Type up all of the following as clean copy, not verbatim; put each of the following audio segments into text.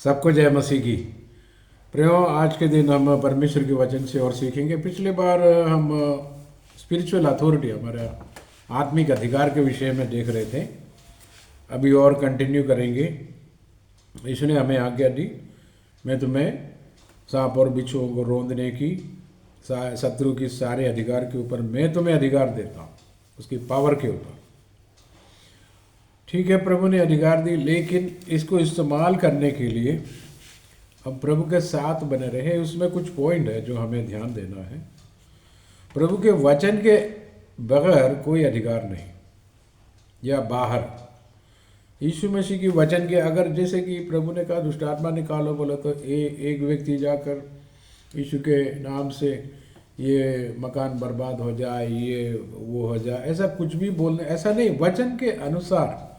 सबको जय मसीह की। प्रियो, आज के दिन हम परमेश्वर के वचन से और सीखेंगे। पिछले बार हम स्पिरिचुअल अथॉरिटी, हमारा आत्मिक अधिकार के विषय में देख रहे थे। अभी और कंटिन्यू करेंगे। यीशु ने हमें आज्ञा दी, मैं तुम्हें सांप और बिच्छुओं को रौंदने की, शत्रु की सारे अधिकार के ऊपर मैं तुम्हें अधिकार देता हूँ, उसकी पावर के ऊपर। ठीक है, प्रभु ने अधिकार दी, लेकिन इसको इस्तेमाल करने के लिए हम प्रभु के साथ बने रहे। उसमें कुछ पॉइंट है जो हमें ध्यान देना है। प्रभु के वचन के बगैर कोई अधिकार नहीं, या बाहर यीशु मसीह की वचन के, अगर जैसे कि प्रभु ने कहा दुष्ट आत्मा निकालो, बोला तो एक व्यक्ति जाकर यीशु के नाम से ये मकान बर्बाद हो जाए, ये वो हो जाए, ऐसा कुछ भी बोलने, ऐसा नहीं। वचन के अनुसार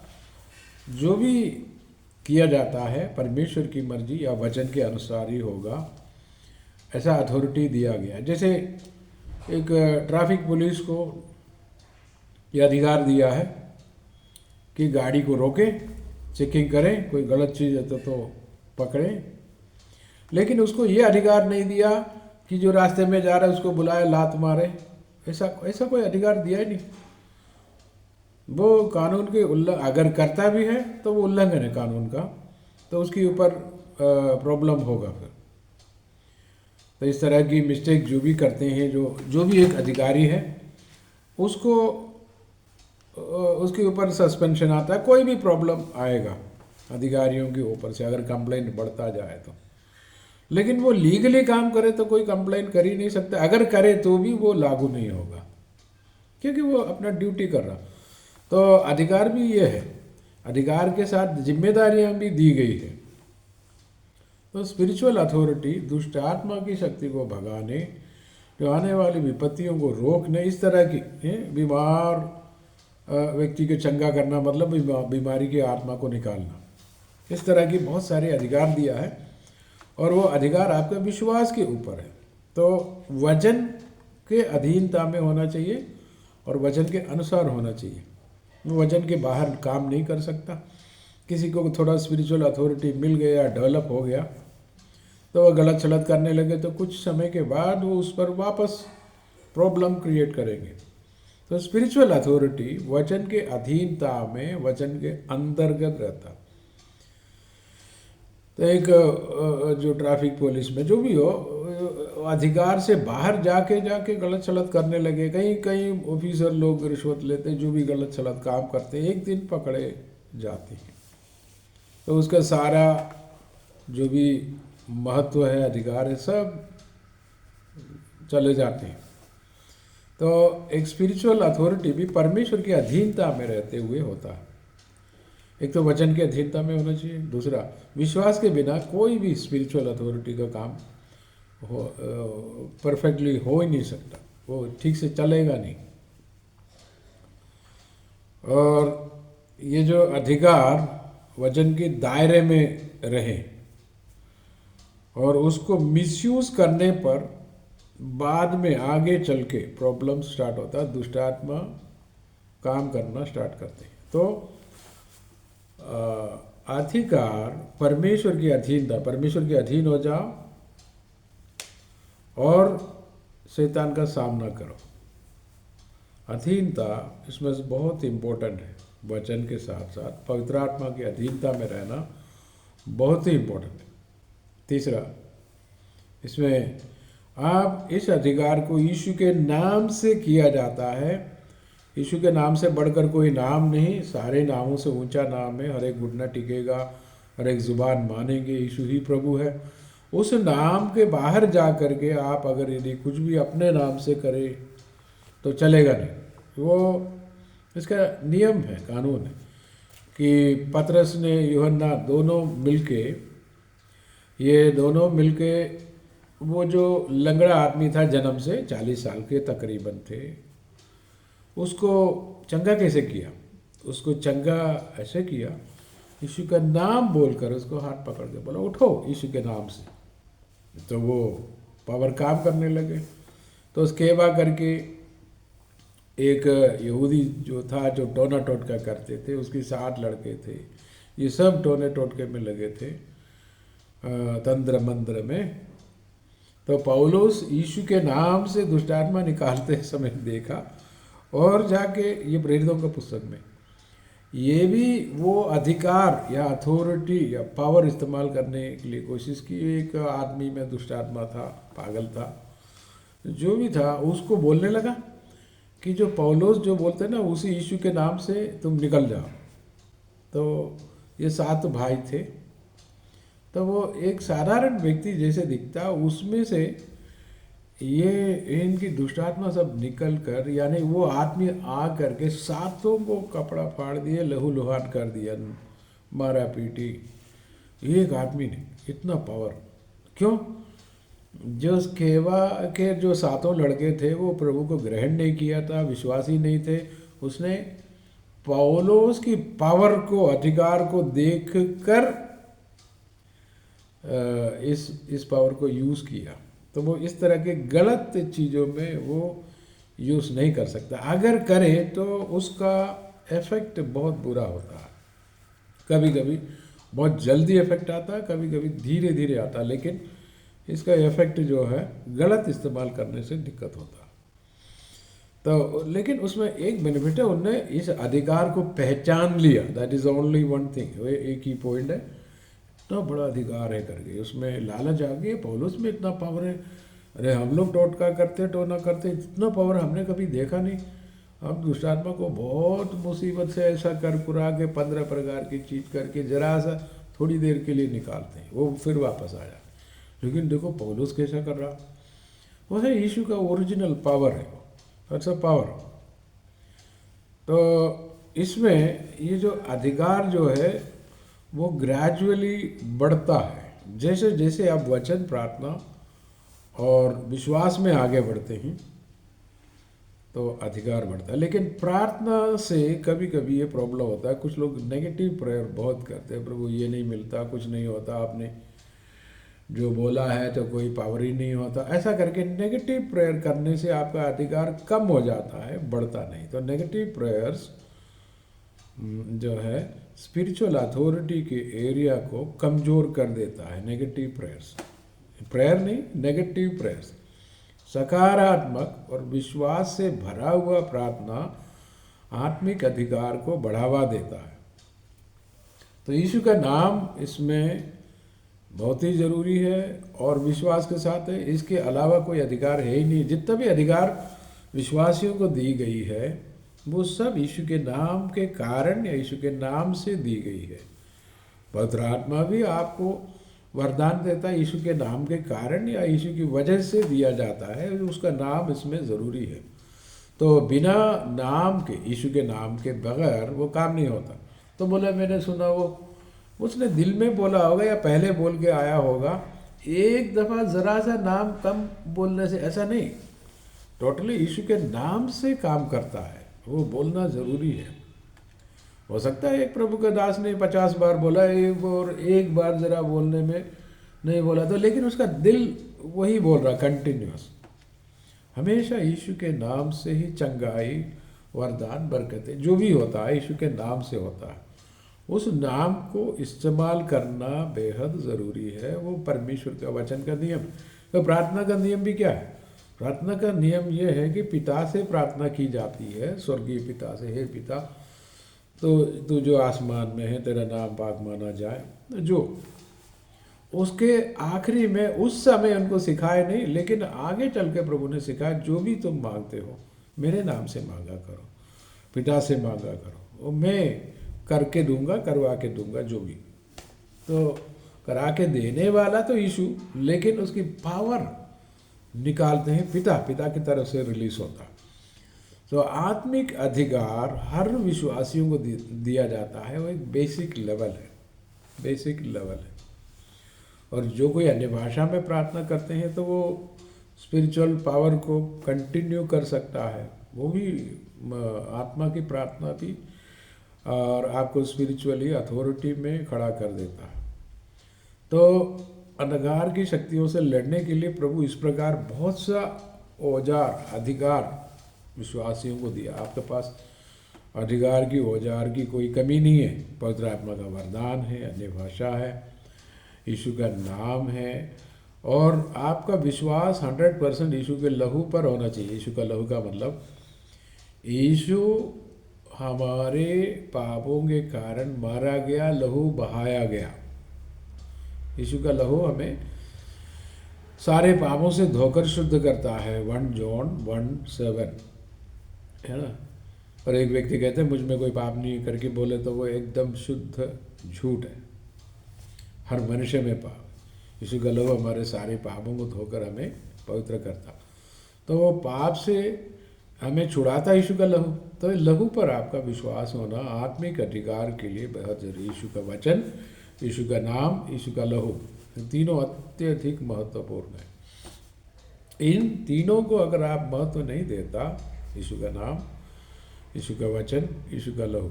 जो भी किया जाता है परमेश्वर की मर्जी या वचन के अनुसार ही होगा, ऐसा अथॉरिटी दिया गया। जैसे एक ट्रैफिक पुलिस को यह अधिकार दिया है कि गाड़ी को रोके, चेकिंग करें, कोई गलत चीज़ है तो पकड़ें, लेकिन उसको ये अधिकार नहीं दिया कि जो रास्ते में जा रहा है उसको बुलाए लात मारे। ऐसा कोई अधिकार दिया ही नहीं। वो कानून के अगर करता भी है तो वो उल्लंघन है कानून का, तो उसके ऊपर प्रॉब्लम होगा फिर। तो इस तरह की मिस्टेक जो भी करते हैं, जो भी एक अधिकारी है, उसको उसके ऊपर सस्पेंशन आता है, कोई भी प्रॉब्लम आएगा अधिकारियों के ऊपर से अगर कंप्लेंट बढ़ता जाए तो। लेकिन वो लीगली काम करे तो कोई कंप्लेंट कर ही नहीं सकता। अगर करे तो भी वो लागू नहीं होगा, क्योंकि वो अपना ड्यूटी कर रहा। तो अधिकार भी ये है, अधिकार के साथ जिम्मेदारियां भी दी गई है। तो स्पिरिचुअल अथॉरिटी दुष्ट आत्मा की शक्ति को भगाने, जो आने वाली विपत्तियों को रोकने, इस तरह की बीमार व्यक्ति को चंगा करना, मतलब बीमारी की आत्मा को निकालना, इस तरह की बहुत सारे अधिकार दिया है। और वो अधिकार आपके विश्वास के ऊपर है। तो वचन के अधीनता में होना चाहिए और वचन के अनुसार होना चाहिए। वो वचन के बाहर काम नहीं कर सकता। किसी को थोड़ा स्पिरिचुअल अथॉरिटी मिल गया, डेवलप हो गया, तो वह गलत सलत करने लगे तो कुछ समय के बाद वो उस पर वापस प्रॉब्लम क्रिएट करेंगे। तो स्पिरिचुअल अथॉरिटी वचन के अधीनता में, वचन के अंतर्गत रहता। तो एक जो ट्रैफिक पुलिस में जो भी हो, अधिकार से बाहर जाके गलत सलत करने लगे। कई ऑफिसर लोग रिश्वत लेते, जो भी गलत सलत काम करते, एक दिन पकड़े जाते हैं। तो उसका सारा जो भी महत्व है, अधिकार है, सब चले जाते हैं। तो एक स्पिरिचुअल अथॉरिटी भी परमेश्वर की अधीनता में रहते हुए होता है। एक तो वचन की अधीनता में होना चाहिए, दूसरा विश्वास के बिना कोई भी स्पिरिचुअल अथॉरिटी का काम परफेक्टली हो ही नहीं सकता, वो ठीक से चलेगा नहीं। और ये जो अधिकार वचन के दायरे में रहे और उसको मिसयूज करने पर बाद में आगे चल के प्रॉब्लम स्टार्ट होता है, दुष्ट आत्मा काम करना स्टार्ट करते हैं। तो अधिकार परमेश्वर की अधीनता, परमेश्वर के अधीन हो जाओ और शैतान का सामना करो। अधीनता इसमें बहुत इम्पोर्टेंट है। वचन के साथ साथ पवित्र आत्मा की अधीनता में रहना बहुत ही इम्पोर्टेंट है। तीसरा, इसमें आप इस अधिकार को यीशु के नाम से किया जाता है। यीशु के नाम से बढ़कर कोई नाम नहीं, सारे नामों से ऊंचा नाम है। हर एक घुटना टिकेगा, हर एक जुबान मानेंगे यीशु ही प्रभु है। उस नाम के बाहर जा कर के आप अगर यदि कुछ भी अपने नाम से करें तो चलेगा नहीं। वो इसका नियम है, कानून है कि पतरस ने, यूहन्ना, ये दोनों मिलके वो जो लंगड़ा आदमी था, जन्म से 40 साल के तकरीबन थे, उसको चंगा कैसे किया? उसको चंगा ऐसे किया, यीशु का नाम बोलकर उसको हाथ पकड़ के बोला उठो यीशु के नाम से। तो वो पावर काम करने लगे। तो उसकेबा करके एक यहूदी जो था, जो टोना टोटका करते थे, उसके 7 लड़के थे। ये सब टोने टोटके में लगे थे। तंत्र मंत्र में। तो पौलुस यीशु के नाम से दुष्टात्मा निकालते समय देखा, और जाके ये प्रेरितों का पुस्तक में ये भी वो अधिकार या अथॉरिटी या पावर इस्तेमाल करने के लिए कोशिश की। एक आदमी में दुष्टात्मा था, पागल था, जो भी था, उसको बोलने लगा कि जो पौलुस जो बोलते हैं ना, उसी यीशु के नाम से तुम निकल जाओ। तो ये 7 भाई थे, तो वो एक साधारण व्यक्ति जैसे दिखता, उसमें से ये इनकी दुष्टात्मा सब निकल कर, यानी वो आदमी आ करके 7 को कपड़ा फाड़ दिए, लहू लुहान कर दिया, मारा पीटी। एक आदमी ने इतना पावर क्यों? जो केवा के जो 7 लड़के थे वो प्रभु को ग्रहण नहीं किया था, विश्वासी नहीं थे। उसने पौलुस की पावर को, अधिकार को देख कर इस पावर को यूज़ किया। तो वो इस तरह के गलत चीज़ों में वो यूज़ नहीं कर सकता। अगर करे तो उसका इफ़ेक्ट बहुत बुरा होता है। कभी कभी बहुत जल्दी इफ़ेक्ट आता है, कभी कभी धीरे धीरे आता है, लेकिन इसका इफ़ेक्ट जो है गलत इस्तेमाल करने से दिक्कत होता है। तो लेकिन उसमें एक बेनिफिट है, उनने इस अधिकार को पहचान लिया। That is only one thing. वो एक ही पॉइंट है, इतना बड़ा अधिकार है करके उसमें लालच आ गई। पौलुस में इतना पावर है, अरे हम लोग टोटका करते टोना करते, इतना पावर हमने कभी देखा नहीं। हम दुष्टात्मा को बहुत मुसीबत से ऐसा कर कुरा के 15 प्रकार की चीज़ करके जरा सा थोड़ी देर के लिए निकालते हैं, वो फिर वापस आया। लेकिन देखो पौलुस कैसा कर रहा, वो है यीशु का ओरिजिनल पावर है, अच्छा पावर। तो इसमें ये जो अधिकार जो है वो ग्रेजुअली बढ़ता है। जैसे जैसे आप वचन, प्रार्थना और विश्वास में आगे बढ़ते हैं तो अधिकार बढ़ता है। लेकिन प्रार्थना से कभी कभी ये प्रॉब्लम होता है, कुछ लोग नेगेटिव प्रेयर बहुत करते हैं, प्रभु ये नहीं मिलता, कुछ नहीं होता, आपने जो बोला है तो कोई पावर ही नहीं होता, ऐसा करके नेगेटिव प्रेयर करने से आपका अधिकार कम हो जाता है, बढ़ता नहीं। तो नेगेटिव प्रेयर्स जो है स्पिरिचुअल अथॉरिटी के एरिया को कमज़ोर कर देता है। नेगेटिव प्रेयर्स, प्रेयर नहीं, नेगेटिव प्रेयर्स। सकारात्मक और विश्वास से भरा हुआ प्रार्थना आत्मिक अधिकार को बढ़ावा देता है। तो यीशु का नाम इसमें बहुत ही ज़रूरी है और विश्वास के साथ है। इसके अलावा कोई अधिकार है ही नहीं। जितना भी अधिकार विश्वासियों को दी गई है वो सब यीशु के नाम के कारण या यीशु के नाम से दी गई है। पवित्र आत्मा भी आपको वरदान देता है यीशु के नाम के कारण या यीशु की वजह से दिया जाता है, उसका नाम इसमें ज़रूरी है। तो बिना नाम के, यीशु के नाम के बगैर वो काम नहीं होता। तो बोला मैंने सुना, वो उसने दिल में बोला होगा या पहले बोल के आया होगा। एक दफ़ा ज़रा सा नाम कम बोलने से ऐसा नहीं, टोटली यीशु के नाम से काम करता है, वो बोलना ज़रूरी है। हो सकता है एक प्रभु का दास ने 50 बार बोला, एक बार ज़रा बोलने में नहीं बोला तो, लेकिन उसका दिल वही बोल रहा कंटिन्यूस। हमेशा यीशु के नाम से ही चंगाई, वरदान, बरकतें जो भी होता है यीशु के नाम से होता है। उस नाम को इस्तेमाल करना बेहद ज़रूरी है। वो परमेश्वर का वचन का नियम। तो प्रार्थना का नियम भी क्या है? प्रार्थना का नियम ये है कि पिता से प्रार्थना की जाती है, स्वर्गीय पिता से, हे पिता तो तू जो आसमान में है तेरा नाम पाक माना जाए। जो उसके आखिरी में उस समय उनको सिखाए नहीं, लेकिन आगे चल के प्रभु ने सिखाया, जो भी तुम मांगते हो मेरे नाम से मांगा करो, पिता से मांगा करो, वो मैं करके दूंगा, करवा के दूंगा। जो भी तो करा के देने वाला तो यीशु, लेकिन उसकी पावर निकालते हैं पिता, पिता की तरफ से रिलीज होता है। तो आत्मिक अधिकार हर विश्वासियों को दिया जाता है। वो एक बेसिक लेवल है, बेसिक लेवल है। और जो कोई अन्य भाषा में प्रार्थना करते हैं तो वो स्पिरिचुअल पावर को कंटिन्यू कर सकता है, वो भी आत्मा की प्रार्थना भी, और आपको स्पिरिचुअली अथॉरिटी में खड़ा कर देता है। तो अंधकार की शक्तियों से लड़ने के लिए प्रभु इस प्रकार बहुत सा औजार, अधिकार विश्वासियों को दिया। आपके पास अधिकार की, औजार की कोई कमी नहीं है। पवित्र आत्मा का वरदान है, अन्य भाषा है, यीशु का नाम है, और आपका विश्वास 100% यीशु के लहू पर होना चाहिए। यीशु का लहू का मतलब यीशु हमारे पापों के कारण मारा गया, लहू बहाया गया। यीशु का लहू हमें सारे पापों से धोकर शुद्ध करता है, 1 जॉन 1:7, है ना। और एक व्यक्ति कहते हैं मुझ में कोई पाप नहीं करके बोले तो वो एकदम शुद्ध झूठ है। हर मनुष्य में पाप, यीशु का लहू हमारे सारे पापों को धोकर हमें पवित्र करता, तो वो पाप से हमें छुड़ाता यीशु का लहू। तो लहू पर आपका विश्वास होना आत्मिक अधिकार के लिए बहुत जरूरी। यीशु का वचन, यीशु का नाम, यीशु का लहू, तीनों अत्यधिक महत्वपूर्ण है। इन तीनों को अगर आप महत्व नहीं देता, यीशु का नाम, यीशु का वचन, यीशु का लहू,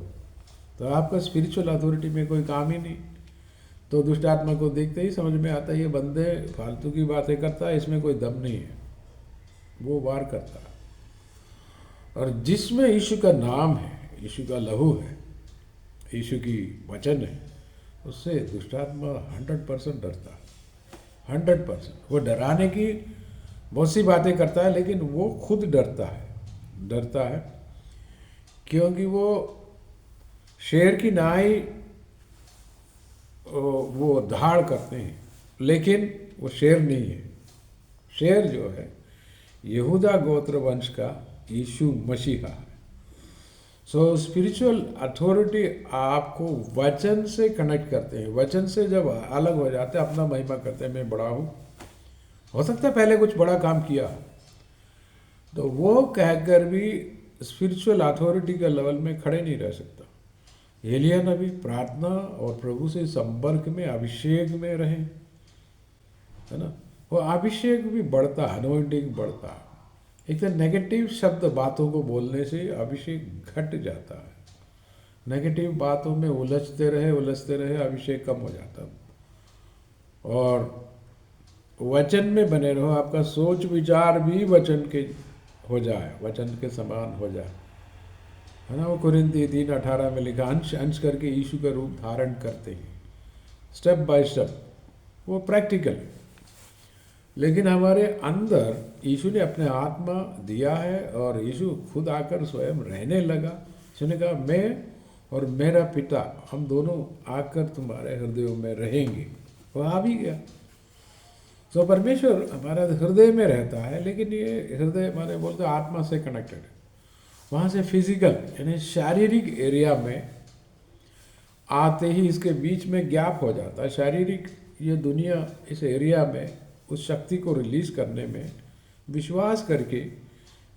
तो आपका स्पिरिचुअल अथॉरिटी में कोई काम ही नहीं। तो दुष्ट आत्मा को देखते ही समझ में आता है ये बंदे फालतू की बातें करता है, इसमें कोई दम नहीं है, वो वार करता है। और जिसमें यीशु का नाम है, यीशु का लहू है, यीशु की वचन है, उससे दुष्ट आत्मा 100% डरता है। 100%। वो डराने की बहुत सी बातें करता है, लेकिन वो खुद डरता है क्योंकि वो शेर की नाई वो धाड़ करते हैं, लेकिन वो शेर नहीं है। शेर जो है यहूदा गोत्र वंश का यीशु मसीहा है। सो स्पिरिचुअल अथॉरिटी आपको वचन से कनेक्ट करते हैं। वचन से जब अलग हो जाते हैं, अपना महिमा करते हैं, मैं बड़ा हूँ। हो सकता है पहले कुछ बड़ा काम किया, तो वो कहकर भी स्पिरिचुअल अथॉरिटी के लेवल में खड़े नहीं रह सकता। एलिया नबी प्रार्थना और प्रभु से संपर्क में, अभिषेक में रहे, है ना। वो अभिषेक भी बढ़ता, अनॉइंटिंग बढ़ता है। एक तो नेगेटिव शब्द बातों को बोलने से अभिषेक घट जाता है। नेगेटिव बातों में उलझते रहे अभिषेक कम हो जाता। और वचन में बने रहो, आपका सोच विचार भी वचन के हो जाए, वचन के समान हो जाए, है ना। वो कुरिन्ती 3:18 में लिखा, अंश अंश करके यीशु का रूप धारण करते हैं, स्टेप बाय स्टेप, वो प्रैक्टिकल। लेकिन हमारे अंदर यीशु ने अपने आत्मा दिया है, और यीशु खुद आकर स्वयं रहने लगा। उसने कहा मैं और मेरा पिता, हम दोनों आकर तुम्हारे हृदयों में रहेंगे। वो आ भी गया। तो परमेश्वर हमारा हृदय में रहता है, लेकिन ये हृदय माने बोलते आत्मा से कनेक्टेड है। वहाँ से फिजिकल यानी शारीरिक एरिया में आते ही इसके बीच में गैप हो जाता है। शारीरिक ये दुनिया इस एरिया में उस शक्ति को रिलीज करने में विश्वास करके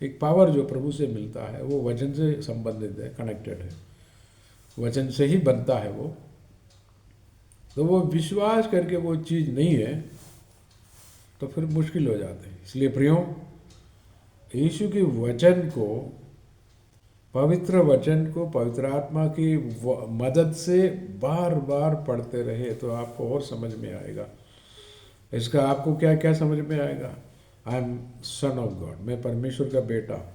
एक पावर जो प्रभु से मिलता है, वो वचन से संबंधित है, कनेक्टेड है, वचन से ही बनता है वो। तो वो विश्वास करके वो चीज़ नहीं है तो फिर मुश्किल हो जाते हैं। इसलिए प्रियो, यीशु के वचन को, पवित्र वचन को पवित्र आत्मा की मदद से बार बार पढ़ते रहे तो आपको और समझ में आएगा। इसका आपको क्या क्या समझ में आएगा? I am son of God, मैं परमेश्वर का बेटा हूँ।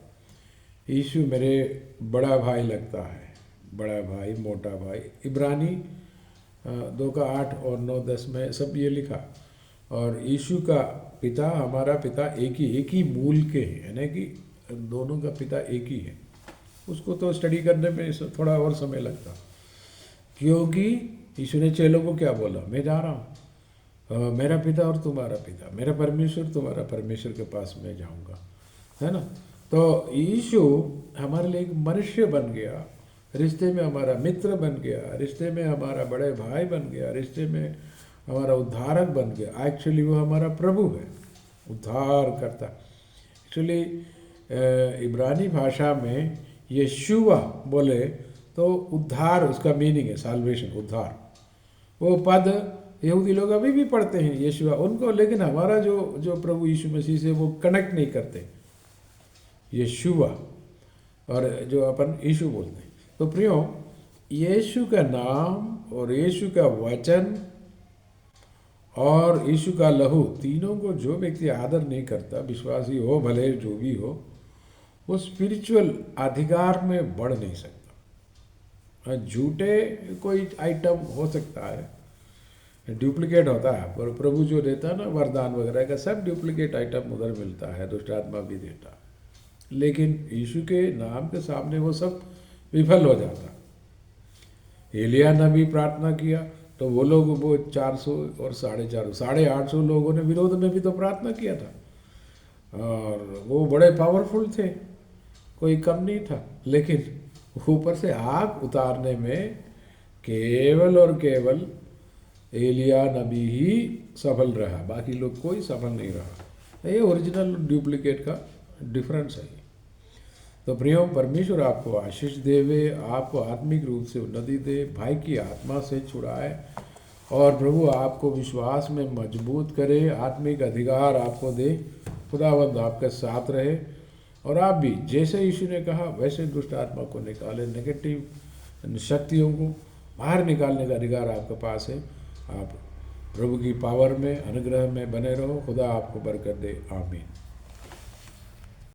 यीशु मेरे बड़ा भाई लगता है, बड़ा भाई, मोटा भाई। इब्रानी 2:8 और 9:10 में सब ये लिखा। और यीशु का पिता, हमारा पिता एक ही मूल के हैं, यानी कि दोनों का पिता एक ही है। उसको तो स्टडी करने में थोड़ा और समय लगता, क्योंकि यीशु ने चेलों को क्या बोला, मैं जा रहा हूँ, मेरा पिता और तुम्हारा पिता, मेरा परमेश्वर तुम्हारा परमेश्वर के पास मैं जाऊँगा, है ना। तो यीशु हमारे लिए एक मनुष्य बन गया, रिश्ते में हमारा मित्र बन गया, रिश्ते में हमारा बड़े भाई बन गया, रिश्ते में हमारा उद्धारक बन गया। एक्चुअली वो हमारा प्रभु है, उद्धार करता। एक्चुअली इब्रानी भाषा में यशुआ बोले तो उद्धार, उसका मीनिंग है साल्वेशन, उद्धार। वो पद यहूदी लोग अभी भी पढ़ते हैं यशुआ उनको, लेकिन हमारा जो प्रभु यीशु मसीह से वो कनेक्ट नहीं करते, यशुआ, और जो अपन यीशु बोलते हैं। तो प्रियो, यीशु का नाम और यीशु का वचन और यीशु का लहू, तीनों को जो व्यक्ति आदर नहीं करता, विश्वासी हो भले जो भी हो, वो स्पिरिचुअल अधिकार में बढ़ नहीं सकता। झूठे कोई आइटम हो सकता है, डुप्लीकेट होता है, पर प्रभु जो देता है ना वरदान वगैरह का, सब डुप्लीकेट आइटम उधर मिलता है, दुष्ट आत्मा भी देता है। लेकिन यीशु के नाम के सामने वो सब विफल हो जाता। एलिया ने भी प्रार्थना किया तो वो लोग, वो 400 और 850 लोगों ने विरोध में भी तो प्रार्थना किया था, और वो बड़े पावरफुल थे, कोई कम नहीं था। लेकिन ऊपर से आग उतारने में केवल और केवल एलिया नबी ही सफल रहा, बाकी लोग कोई सफल नहीं रहा। ये ओरिजिनल डुप्लीकेट का डिफरेंस है। तो प्रियो, परमेश्वर आपको आशीष देवे, आपको आत्मिक रूप से उन्नति दे, भाई की आत्मा से छुड़ाए, और प्रभु आपको विश्वास में मजबूत करे, आत्मिक अधिकार आपको दे। खुदावंद आपके साथ रहे, और आप भी जैसे यीशु ने कहा वैसे दुष्ट आत्मा को निकाले, नेगेटिव शक्तियों को बाहर निकालने का अधिकार आपके पास है। आप प्रभु की पावर में, अनुग्रह में बने रहो। खुदा आपको बरकत दे। आमीन।